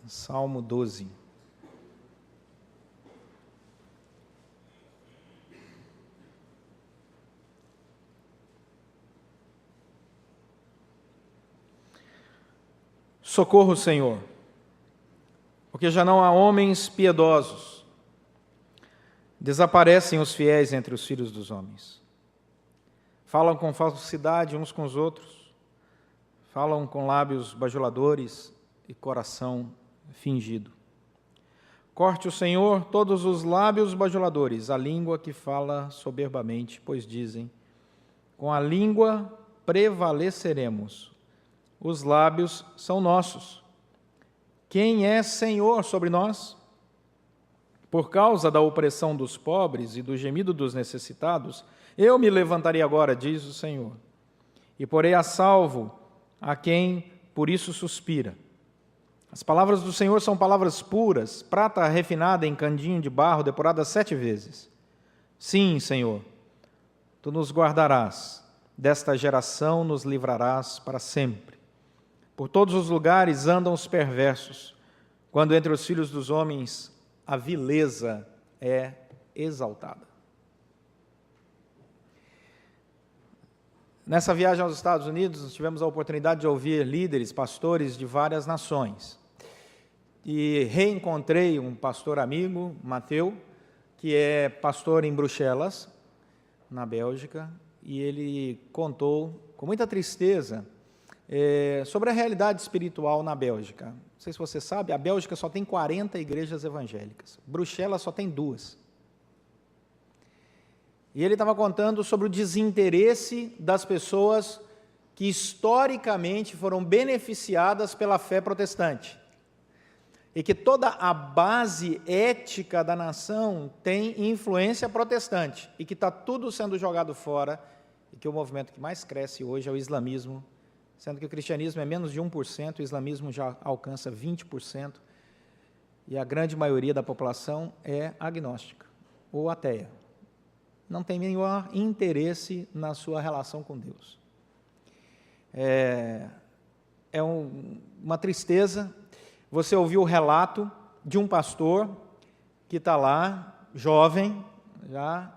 Salmo 12. Socorro, Senhor, porque já não há homens piedosos. Desaparecem os fiéis entre os filhos dos homens. Falam com falsidade uns com os outros, falam com lábios bajuladores e coração fingido. Corte o Senhor todos os lábios bajuladores, a língua que fala soberbamente, pois dizem: com a língua prevaleceremos, os lábios são nossos. Quem é Senhor sobre nós? Por causa da opressão dos pobres e do gemido dos necessitados, eu me levantarei agora, diz o Senhor, e porei a salvo a quem por isso suspira. As palavras do Senhor são palavras puras, prata refinada em candinho de barro, depurada 7 vezes. Sim, Senhor, Tu nos guardarás, desta geração nos livrarás para sempre. Por todos os lugares andam os perversos, quando entre os filhos dos homens a vileza é exaltada. Nessa viagem aos Estados Unidos, nós tivemos a oportunidade de ouvir líderes, pastores de várias nações. E reencontrei um pastor amigo, Mateu, que é pastor em Bruxelas, na Bélgica, e ele contou, com muita tristeza, sobre a realidade espiritual na Bélgica. Não sei se você sabe, a Bélgica só tem 40 igrejas evangélicas. Bruxelas só tem 2. E ele estava contando sobre o desinteresse das pessoas que historicamente foram beneficiadas pela fé protestante. E que toda a base ética da nação tem influência protestante. E que está tudo sendo jogado fora. E que o movimento que mais cresce hoje é o islamismo, sendo que o cristianismo é menos de 1%, o islamismo já alcança 20%. E a grande maioria da população é agnóstica ou ateia. Não tem nenhum interesse na sua relação com Deus. Uma tristeza você ouvir o relato de um pastor que está lá, jovem, já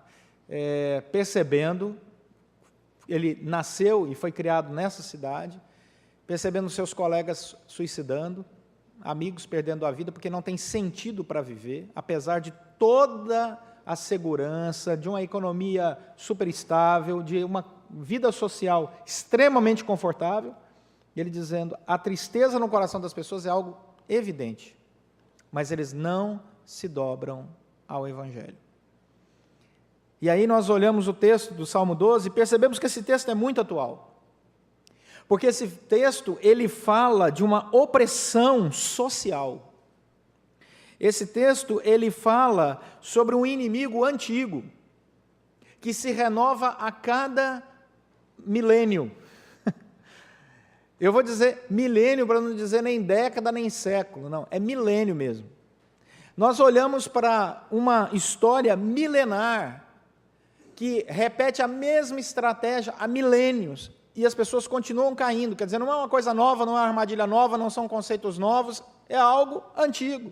percebendo, ele nasceu e foi criado nessa cidade, percebendo seus colegas suicidando, amigos perdendo a vida porque não tem sentido para viver, apesar de toda a segurança, de uma economia super estável, de uma vida social extremamente confortável, e ele dizendo, a tristeza no coração das pessoas é algo evidente, mas eles não se dobram ao Evangelho. E aí nós olhamos o texto do Salmo 12 e percebemos que esse texto é muito atual, porque esse texto, ele fala de uma opressão social. Esse texto, ele fala sobre um inimigo antigo, que se renova a cada milênio. Eu vou dizer milênio para não dizer nem década, nem século, não, é milênio mesmo. Nós olhamos para uma história milenar, que repete a mesma estratégia há milênios, e as pessoas continuam caindo, quer dizer, não é uma coisa nova, não é uma armadilha nova, não são conceitos novos, é algo antigo,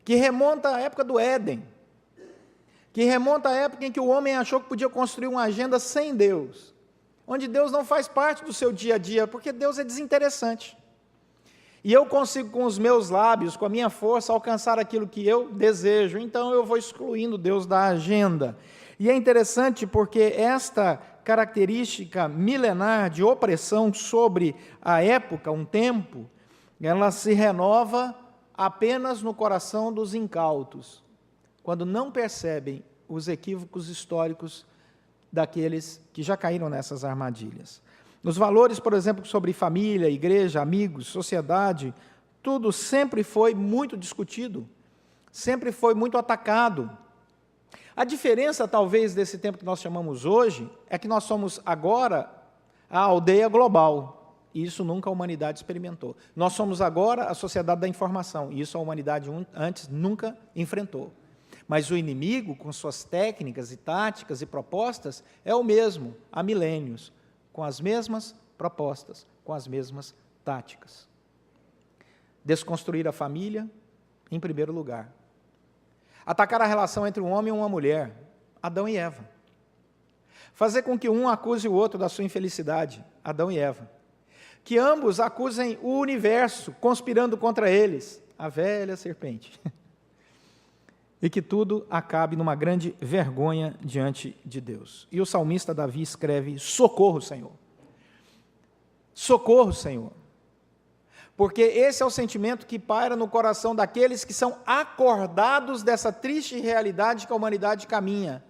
que remonta à época do Éden, que remonta à época em que o homem achou que podia construir uma agenda sem Deus, onde Deus não faz parte do seu dia a dia, porque Deus é desinteressante. E eu consigo com os meus lábios, com a minha força, alcançar aquilo que eu desejo, então eu vou excluindo Deus da agenda. E é interessante porque esta característica milenar de opressão sobre a época, um tempo, ela se renova apenas no coração dos incautos, quando não percebem os equívocos históricos daqueles que já caíram nessas armadilhas. Os valores, por exemplo, sobre família, igreja, amigos, sociedade, tudo sempre foi muito discutido, sempre foi muito atacado. A diferença, talvez, desse tempo que nós chamamos hoje, é que nós somos agora a aldeia global. E isso nunca a humanidade experimentou. Nós somos agora a sociedade da informação, e isso a humanidade antes nunca enfrentou. Mas o inimigo, com suas técnicas e táticas e propostas, é o mesmo, há milênios, com as mesmas propostas, com as mesmas táticas. desconstruir a família, em primeiro lugar. Atacar a relação entre um homem e uma mulher, Adão e Eva. Fazer com que um acuse o outro da sua infelicidade, Adão e Eva. Que ambos acusem o universo, conspirando contra eles, a velha serpente. E que tudo acabe numa grande vergonha diante de Deus. E o salmista Davi escreve: socorro, Senhor. Socorro, Senhor. Porque esse é o sentimento que paira no coração daqueles que são acordados dessa triste realidade que a humanidade caminha.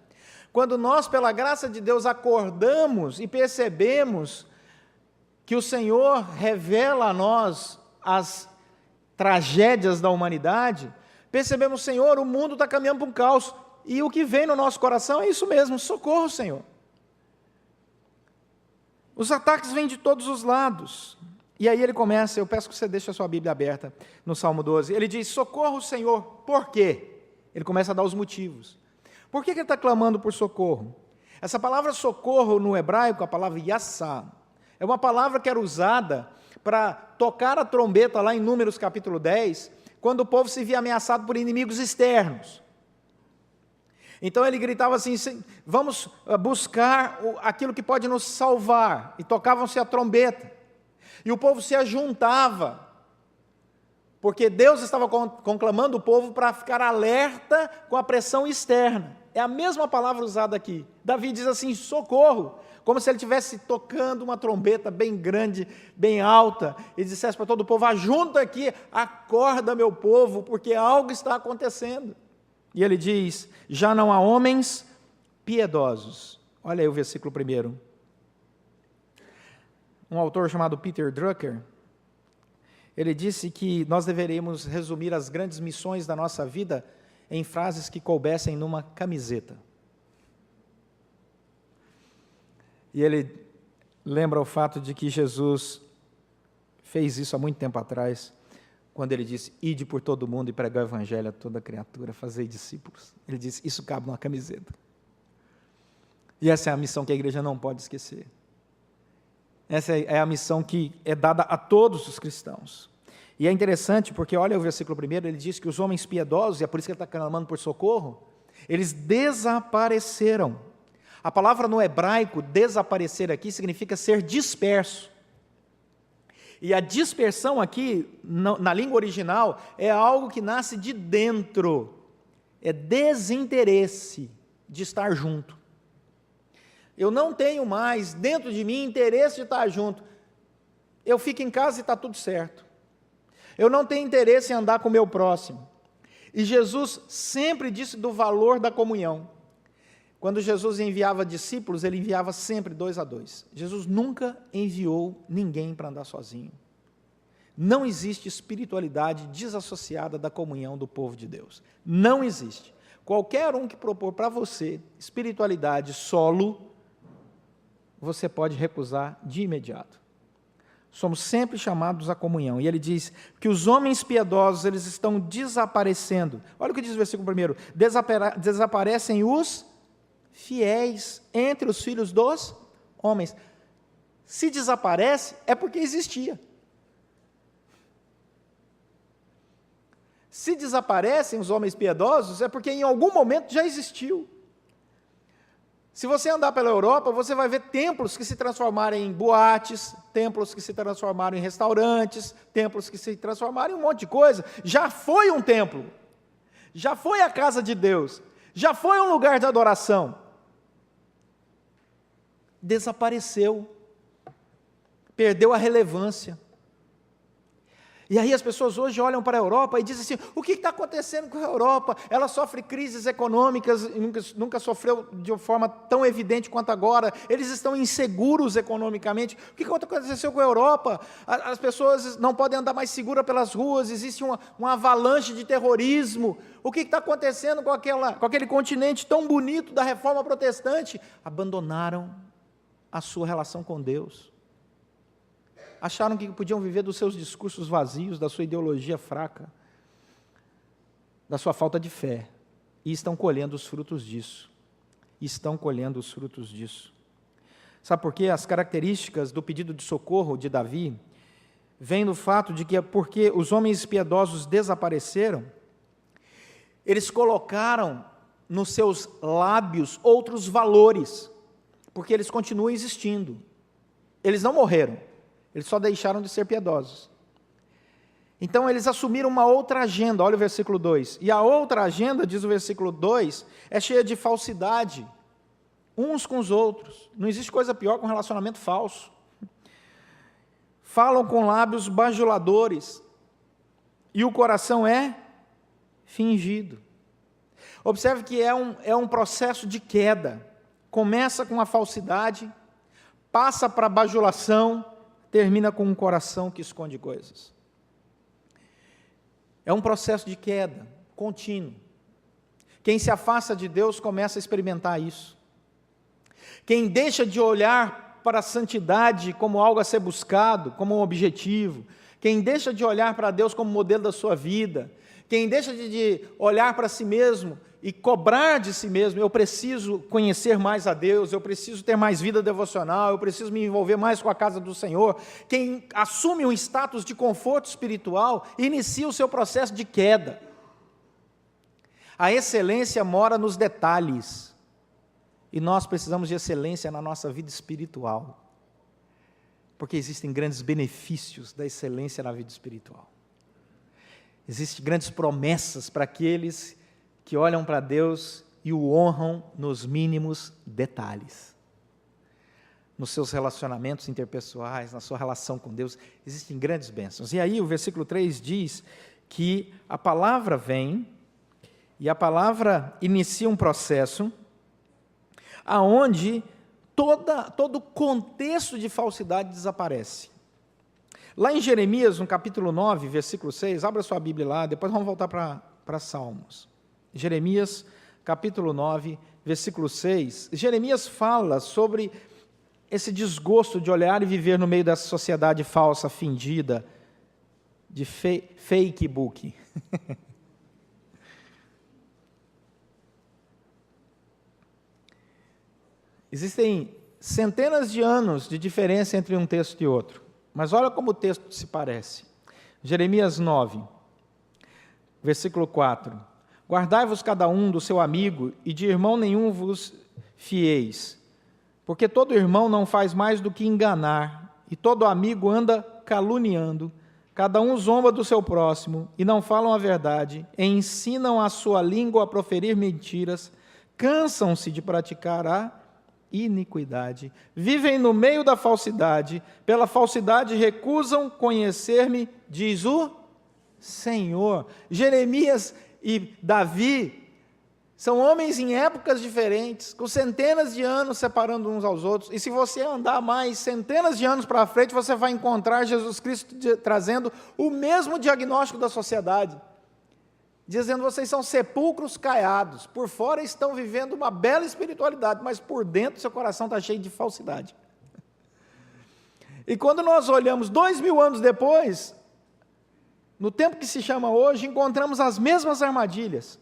Quando nós, pela graça de Deus, acordamos e percebemos que o Senhor revela a nós as tragédias da humanidade, percebemos, Senhor, o mundo está caminhando para um caos, e o que vem no nosso coração é isso mesmo: socorro, Senhor. Os ataques vêm de todos os lados. E aí ele começa, eu peço que você deixe a sua Bíblia aberta, no Salmo 12, ele diz: socorro, Senhor, por quê? Ele começa a dar os motivos. Por que ele está clamando por socorro? Essa palavra socorro no hebraico, a palavra yassá, é uma palavra que era usada para tocar a trombeta lá em Números capítulo 10, quando o povo se via ameaçado por inimigos externos. Então ele gritava assim: vamos buscar aquilo que pode nos salvar, e tocavam-se a trombeta, e o povo se ajuntava, porque Deus estava conclamando o povo para ficar alerta com a pressão externa. É a mesma palavra usada aqui. Davi diz assim: socorro, como se ele estivesse tocando uma trombeta bem grande, bem alta, e dissesse para todo o povo: ajunta aqui, acorda meu povo, porque algo está acontecendo. E ele diz: já não há homens piedosos. Olha aí o versículo 1. Um autor chamado Peter Drucker, ele disse que nós deveríamos resumir as grandes missões da nossa vida em frases que coubessem numa camiseta. E ele lembra o fato de que Jesus fez isso há muito tempo atrás, quando ele disse: ide por todo mundo e pregar o evangelho a toda criatura, fazei discípulos. Ele disse: isso cabe numa camiseta. E essa é a missão que a igreja não pode esquecer. Essa é a missão que é dada a todos os cristãos. E é interessante porque, olha o versículo 1, ele diz que os homens piedosos, e é por isso que ele está clamando por socorro, eles desapareceram. A palavra no hebraico, desaparecer aqui, significa ser disperso. E a dispersão aqui, na língua original, é algo que nasce de dentro, é desinteresse de estar junto. Eu não tenho mais dentro de mim interesse de estar junto. Eu fico em casa e está tudo certo. Eu não tenho interesse em andar com o meu próximo. E Jesus sempre disse do valor da comunhão. Quando Jesus enviava discípulos, ele enviava sempre 2 a 2. Jesus nunca enviou ninguém para andar sozinho. Não existe espiritualidade desassociada da comunhão do povo de Deus. Não existe. Qualquer um que propor para você espiritualidade solo, você pode recusar de imediato. Somos sempre chamados à comunhão. E ele diz que os homens piedosos, eles estão desaparecendo. Olha o que diz o versículo 1. Desaparecem os fiéis entre os filhos dos homens. Se desaparece, é porque existia. Se desaparecem os homens piedosos, é porque em algum momento já existiu. Se você andar pela Europa, você vai ver templos que se transformaram em boates, templos que se transformaram em restaurantes, templos que se transformaram em um monte de coisa. Já foi um templo, já foi a casa de Deus, já foi um lugar de adoração. Desapareceu, perdeu a relevância. E aí as pessoas hoje olham para a Europa e dizem assim: o que está acontecendo com a Europa? Ela sofre crises econômicas, nunca sofreu de uma forma tão evidente quanto agora, eles estão inseguros economicamente. O que aconteceu com a Europa? As pessoas não podem andar mais seguras pelas ruas, existe uma avalanche de terrorismo. O que está acontecendo com aquele continente tão bonito da reforma protestante? Abandonaram a sua relação com Deus. Acharam que podiam viver dos seus discursos vazios, da sua ideologia fraca, da sua falta de fé, e estão colhendo os frutos disso. Sabe por quê? As características do pedido de socorro de Davi vem do fato de que, porque os homens piedosos desapareceram, eles colocaram nos seus lábios outros valores, porque eles continuam existindo. Eles não morreram, eles só deixaram de ser piedosos. Então eles assumiram uma outra agenda, olha o versículo 2. E a outra agenda, diz o versículo 2, é cheia de falsidade, uns com os outros. Não existe coisa pior que um relacionamento falso. Falam com lábios bajuladores, e o coração é fingido. Observe que é um processo de queda. Começa com a falsidade, passa para a bajulação, termina com um coração que esconde coisas. É um processo de queda contínuo. Quem se afasta de Deus começa a experimentar isso. Quem deixa de olhar para a santidade como algo a ser buscado, como um objetivo, quem deixa de olhar para Deus como modelo da sua vida, quem deixa de olhar para si mesmo e cobrar de si mesmo, eu preciso conhecer mais a Deus, eu preciso ter mais vida devocional, eu preciso me envolver mais com a casa do Senhor, quem assume um status de conforto espiritual, inicia o seu processo de queda. A excelência mora nos detalhes, e nós precisamos de excelência na nossa vida espiritual, porque existem grandes benefícios da excelência na vida espiritual. Existem grandes promessas para aqueles que olham para Deus e o honram nos mínimos detalhes. Nos seus relacionamentos interpessoais, na sua relação com Deus, existem grandes bênçãos. E aí o versículo 3 diz que a palavra vem, e a palavra inicia um processo, aonde todo o contexto de falsidade desaparece. Lá em Jeremias, no capítulo 9, versículo 6, abra sua Bíblia lá, depois vamos voltar para Salmos. Jeremias, capítulo 9, versículo 6. Jeremias fala sobre esse desgosto de olhar e viver no meio dessa sociedade falsa, fingida, de fake book. Existem centenas de anos de diferença entre um texto e outro, mas olha como o texto se parece. Jeremias 9, versículo 4. Guardai-vos cada um do seu amigo, e de irmão nenhum vos fieis, porque todo irmão não faz mais do que enganar, e todo amigo anda caluniando, cada um zomba do seu próximo, e não falam a verdade, e ensinam a sua língua a proferir mentiras, cansam-se de praticar a iniquidade, vivem no meio da falsidade, pela falsidade recusam conhecer-me, diz o Senhor. Jeremias e Davi são homens em épocas diferentes, com centenas de anos separando uns aos outros, e se você andar mais centenas de anos para frente, você vai encontrar Jesus Cristo trazendo o mesmo diagnóstico da sociedade, dizendo: vocês são sepulcros caiados, por fora estão vivendo uma bela espiritualidade, mas por dentro seu coração está cheio de falsidade. E quando nós olhamos 2000 anos depois, no tempo que se chama hoje, encontramos as mesmas armadilhas,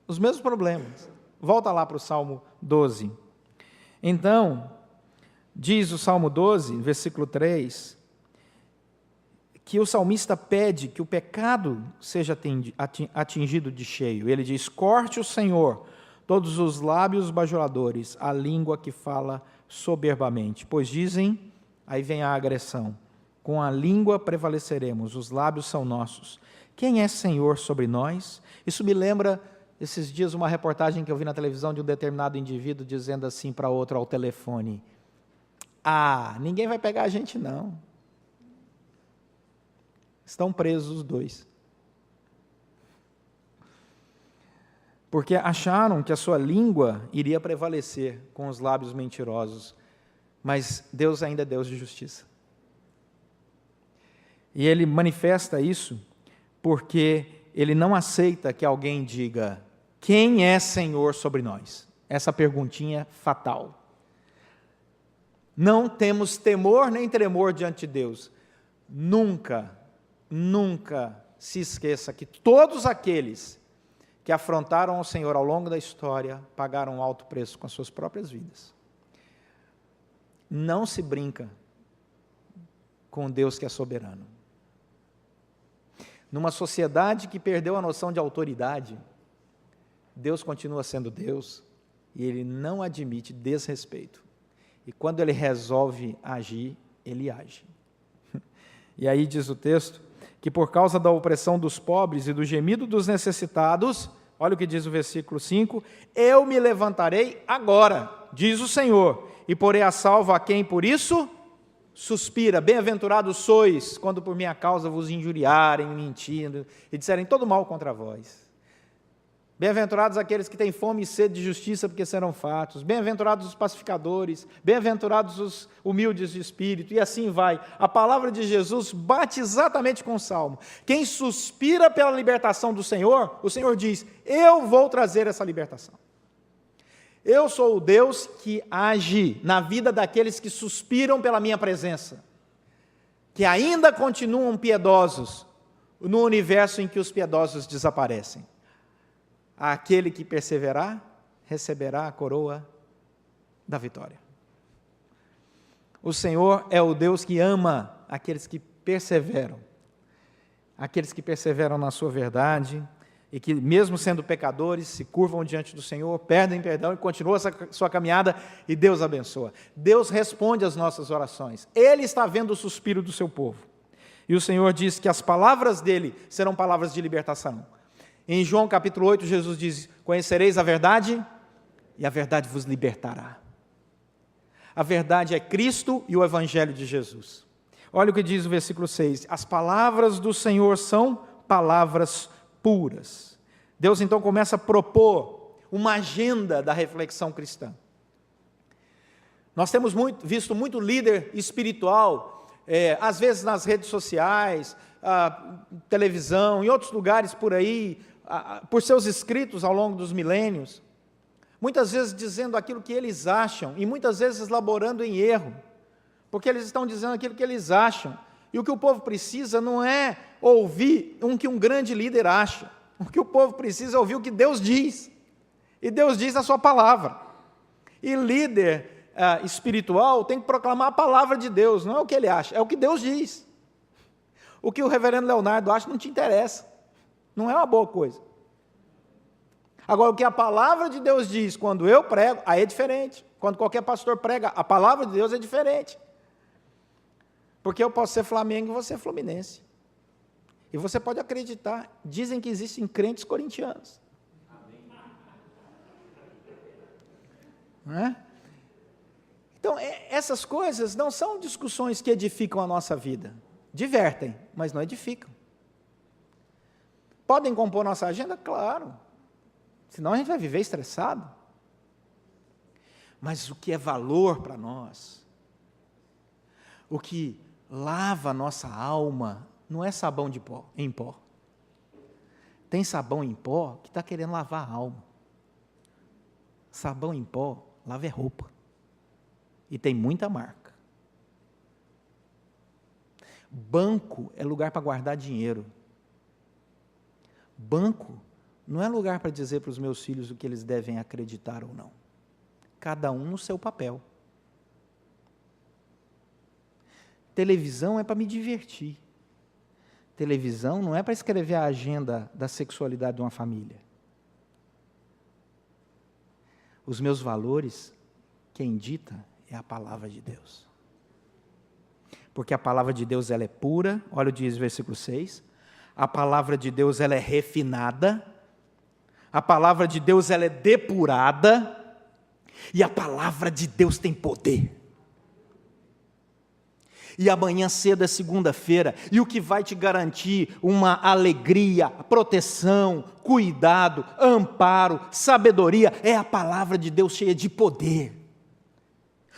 os mesmos problemas. Volta lá para o Salmo 12. Então, diz o Salmo 12, versículo 3, que o salmista pede que o pecado seja atingido de cheio. Ele diz: corte o Senhor todos os lábios bajuladores, a língua que fala soberbamente. Pois dizem, aí vem a agressão, com a língua prevaleceremos, os lábios são nossos. Quem é Senhor sobre nós? Isso me lembra, esses dias, uma reportagem que eu vi na televisão de um determinado indivíduo dizendo assim para outro ao telefone: ninguém vai pegar a gente não. Estão presos os dois. Porque acharam que a sua língua iria prevalecer com os lábios mentirosos, mas Deus ainda é Deus de justiça. E Ele manifesta isso porque Ele não aceita que alguém diga: quem é Senhor sobre nós? Essa perguntinha fatal. Não temos temor nem tremor diante de Deus. Nunca se esqueça que todos aqueles que afrontaram o Senhor ao longo da história pagaram um alto preço com as suas próprias vidas. Não se brinca com Deus que é soberano. Numa sociedade que perdeu a noção de autoridade, Deus continua sendo Deus e Ele não admite desrespeito. E quando Ele resolve agir, Ele age. E aí diz o texto que por causa da opressão dos pobres e do gemido dos necessitados, olha o que diz o versículo 5, eu me levantarei agora, diz o Senhor, e porei a salvo a quem por isso suspira. Bem-aventurados sois, quando por minha causa vos injuriarem, mentindo, e disserem todo mal contra vós. Bem-aventurados aqueles que têm fome e sede de justiça, porque serão fartos. Bem-aventurados os pacificadores, bem-aventurados os humildes de espírito, e assim vai. A palavra de Jesus bate exatamente com o Salmo. Quem suspira pela libertação do Senhor, o Senhor diz, eu vou trazer essa libertação. Eu sou o Deus que age na vida daqueles que suspiram pela minha presença, que ainda continuam piedosos no universo em que os piedosos desaparecem. Aquele que perseverar, receberá a coroa da vitória. O Senhor é o Deus que ama aqueles que perseveram na sua verdade, e que, mesmo sendo pecadores, se curvam diante do Senhor, pedem perdão e continuam a sua caminhada, e Deus abençoa. Deus responde às nossas orações. Ele está vendo o suspiro do seu povo. E o Senhor diz que as palavras dele serão palavras de libertação. Em João capítulo 8, Jesus diz, conhecereis a verdade, e a verdade vos libertará. A verdade é Cristo e o Evangelho de Jesus. Olha o que diz o versículo 6, as palavras do Senhor são palavras puras. Deus então começa a propor uma agenda da reflexão cristã. Nós temos visto muito líder espiritual, às vezes nas redes sociais, televisão, em outros lugares por aí, por seus escritos ao longo dos milênios, muitas vezes dizendo aquilo que eles acham, e muitas vezes laborando em erro, porque eles estão dizendo aquilo que eles acham. E o que o povo precisa não é ouvir o que um grande líder acha. O que o povo precisa é ouvir o que Deus diz. E Deus diz na sua palavra. E líder espiritual tem que proclamar a palavra de Deus, não é o que ele acha, é o que Deus diz. O que o reverendo Leonardo acha não te interessa. Não é uma boa coisa. Agora, o que a palavra de Deus diz quando eu prego, aí é diferente. Quando qualquer pastor prega, a palavra de Deus é diferente. Porque eu posso ser Flamengo e você é Fluminense. E você pode acreditar, dizem que existem crentes corintianos. Não é? Então, essas coisas não são discussões que edificam a nossa vida. Divertem, mas não edificam. Podem compor nossa agenda? Claro. Senão a gente vai viver estressado. Mas o que é valor para nós, o que lava a nossa alma, não é sabão em pó. Tem sabão em pó que está querendo lavar a alma. Sabão em pó lava roupa. E tem muita marca. Banco é lugar para guardar dinheiro. Banco não é lugar para dizer para os meus filhos o que eles devem acreditar ou não. Cada um no seu papel. Televisão é para me divertir. Televisão não é para escrever a agenda da sexualidade de uma família. Os meus valores, quem dita é a palavra de Deus. Porque a palavra de Deus ela é pura, olha o diz versículo 6, a palavra de Deus ela é refinada, a palavra de Deus ela é depurada, e a palavra de Deus tem poder. E amanhã cedo é segunda-feira, e o que vai te garantir uma alegria, proteção, cuidado, amparo, sabedoria, é a palavra de Deus cheia de poder.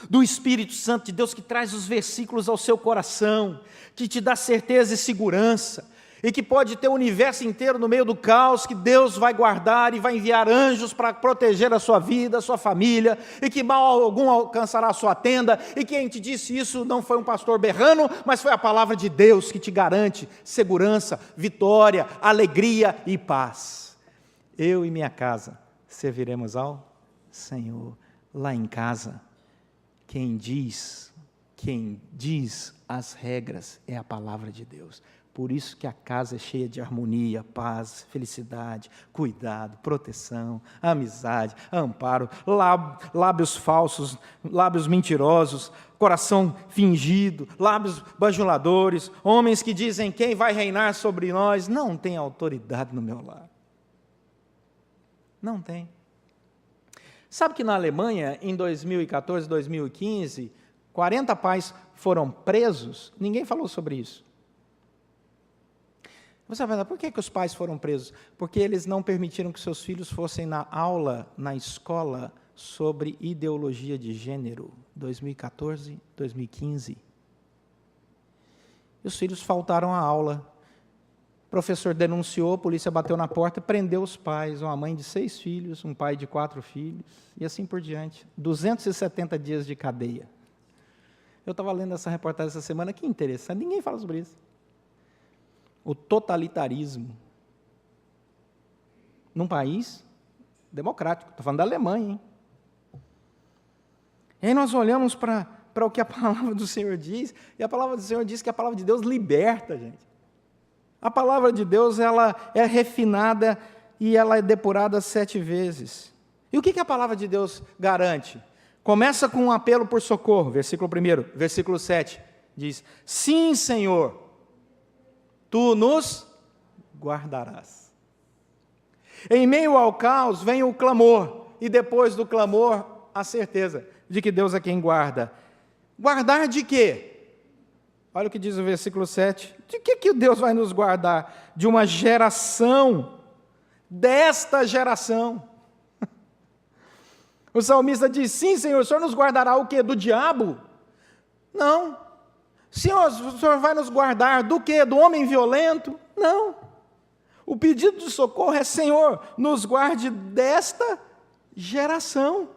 Do Espírito Santo de Deus que traz os versículos ao seu coração, que te dá certeza e segurança, e que pode ter o universo inteiro no meio do caos, que Deus vai guardar e vai enviar anjos para proteger a sua vida, a sua família, e que mal algum alcançará a sua tenda, e quem te disse isso não foi um pastor berrano, mas foi a palavra de Deus que te garante segurança, vitória, alegria e paz. Eu e minha casa serviremos ao Senhor. Lá em casa, quem diz as regras é a palavra de Deus. Por isso que a casa é cheia de harmonia, paz, felicidade, cuidado, proteção, amizade, amparo, lábios falsos, lábios mentirosos, coração fingido, lábios bajuladores, homens que dizem quem vai reinar sobre nós, não tem autoridade no meu lar. Não tem. Sabe que na Alemanha, em 2014, 2015, 40 pais foram presos? Ninguém falou sobre isso. Você vai falar, por que os pais foram presos? Porque eles não permitiram que seus filhos fossem na aula, na escola, sobre ideologia de gênero, 2014, 2015. E os filhos faltaram à aula. O professor denunciou, a polícia bateu na porta e prendeu os pais, uma mãe de 6 filhos, um pai de 4 filhos, e assim por diante. 270 dias de cadeia. Eu estava lendo essa reportagem essa semana, que interessante, ninguém fala sobre isso. O totalitarismo num país democrático. Estou falando da Alemanha, hein? E aí nós olhamos para o que a palavra do Senhor diz, e a palavra do Senhor diz que a palavra de Deus liberta, gente. A palavra de Deus, ela é refinada e ela é depurada 7 vezes. E o que a palavra de Deus garante? Começa com um apelo por socorro, versículo 1, versículo 7, diz, sim, Senhor, Tu nos guardarás. Em meio ao caos vem o clamor, e depois do clamor, a certeza de que Deus é quem guarda. Guardar de quê? Olha o que diz o versículo 7. De que Deus vai nos guardar? De uma geração, desta geração. O salmista diz, sim, Senhor, o Senhor nos guardará o quê? Do diabo? Não. Senhor, o Senhor vai nos guardar do quê? Do homem violento? Não. O pedido de socorro é, Senhor, nos guarde desta geração.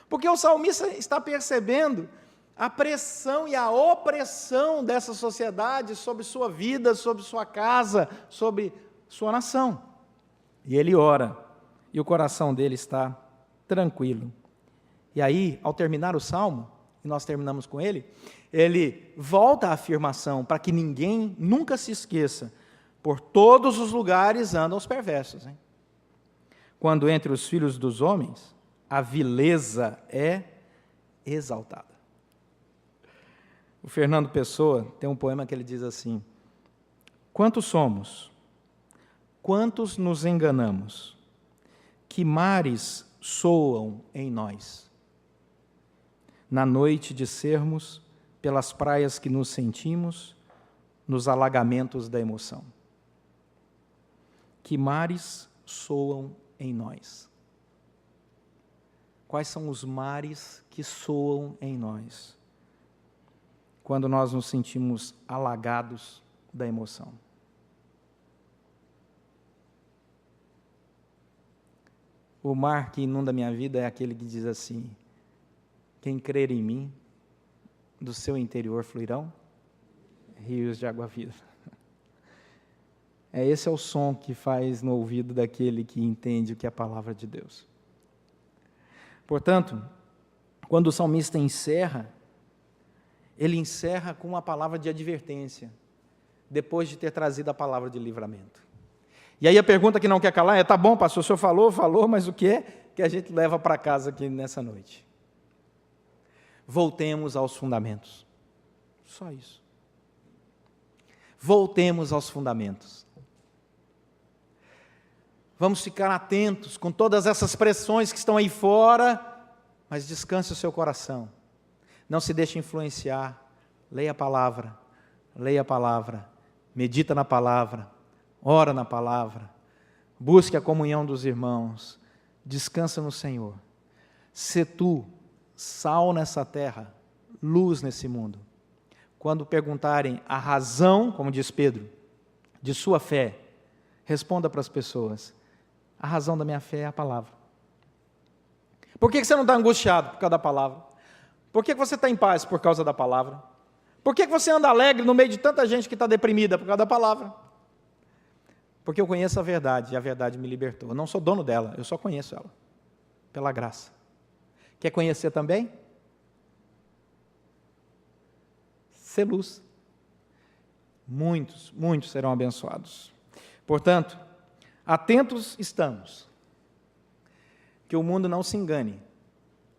Porque o salmista está percebendo a pressão e a opressão dessa sociedade sobre sua vida, sobre sua casa, sobre sua nação. E ele ora, e o coração dele está tranquilo. E aí, ao terminar o salmo, e nós terminamos com ele volta à afirmação, para que ninguém nunca se esqueça, por todos os lugares andam os perversos. Hein? Quando entre os filhos dos homens, a vileza é exaltada. O Fernando Pessoa tem um poema que ele diz assim, quantos somos, quantos nos enganamos, que mares soam em nós, na noite de sermos, pelas praias que nos sentimos, nos alagamentos da emoção. Que mares soam em nós? Quais são os mares que soam em nós? Quando nós nos sentimos alagados da emoção. O mar que inunda a minha vida é aquele que diz assim, quem crer em mim, do seu interior fluirão rios de água viva. Esse é o som que faz no ouvido daquele que entende o que é a palavra de Deus. Portanto, quando o salmista encerra, ele encerra com uma palavra de advertência, depois de ter trazido a palavra de livramento. E aí a pergunta que não quer calar é, tá bom, pastor, o senhor falou, mas o que é que a gente leva para casa aqui nessa noite? Voltemos aos fundamentos. Só isso. Voltemos aos fundamentos. Vamos ficar atentos com todas essas pressões que estão aí fora, mas descanse o seu coração. Não se deixe influenciar. Leia a palavra, medita na palavra, ora na palavra, busque a comunhão dos irmãos, descansa no Senhor. Sê tu sal nessa terra, luz nesse mundo. Quando perguntarem a razão, como diz Pedro, de sua fé, responda para as pessoas, a razão da minha fé é a palavra. Por que você não está angustiado por causa da palavra? Por que você está em paz por causa da palavra? Por que você anda alegre no meio de tanta gente que está deprimida por causa da palavra? Porque eu conheço a verdade e a verdade me libertou. Eu não sou dono dela, eu só conheço ela, pela graça. Quer conhecer também? ser luz. Muitos, muitos serão abençoados. Portanto, atentos estamos, que o mundo não se engane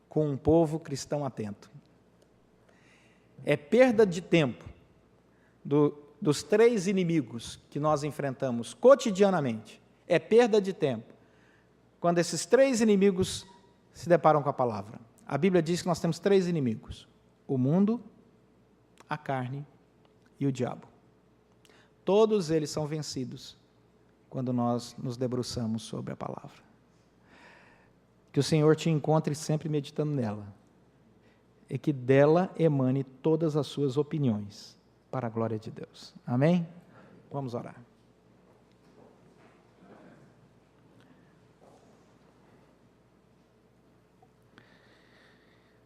com um povo cristão atento. É perda de tempo dos 3 inimigos que nós enfrentamos cotidianamente. É perda de tempo quando esses 3 inimigos se deparam com a palavra. A Bíblia diz que nós temos 3 inimigos: o mundo, a carne e o diabo. Todos eles são vencidos quando nós nos debruçamos sobre a palavra. Que o Senhor te encontre sempre meditando nela, e que dela emane todas as suas opiniões, para a glória de Deus. Amém? Vamos orar.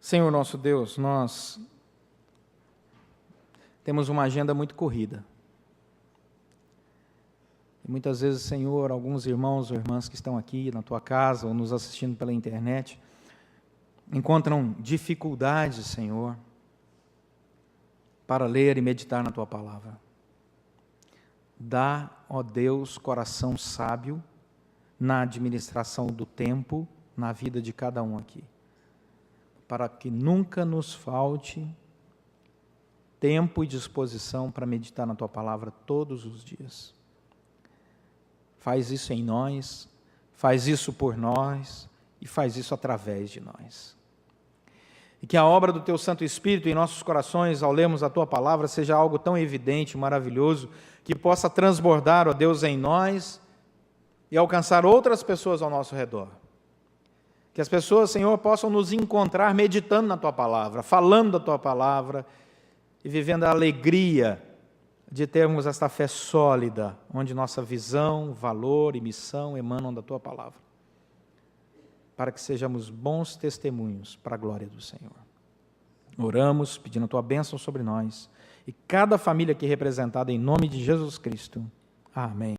Senhor nosso Deus, nós temos uma agenda muito corrida. E muitas vezes, Senhor, alguns irmãos ou irmãs que estão aqui na Tua casa ou nos assistindo pela internet, encontram dificuldades, Senhor, para ler e meditar na Tua palavra. Dá, ó Deus, coração sábio na administração do tempo, na vida de cada um aqui, para que nunca nos falte tempo e disposição para meditar na Tua palavra todos os dias. Faz isso em nós, faz isso por nós e faz isso através de nós. E que a obra do Teu Santo Espírito em nossos corações, ao lermos a Tua palavra, seja algo tão evidente, maravilhoso, que possa transbordar, ó Deus, em nós e alcançar outras pessoas ao nosso redor. Que as pessoas, Senhor, possam nos encontrar meditando na Tua palavra, falando da Tua palavra e vivendo a alegria de termos esta fé sólida, onde nossa visão, valor e missão emanam da Tua palavra, para que sejamos bons testemunhos para a glória do Senhor. Oramos pedindo a Tua bênção sobre nós e cada família aqui representada em nome de Jesus Cristo. Amém.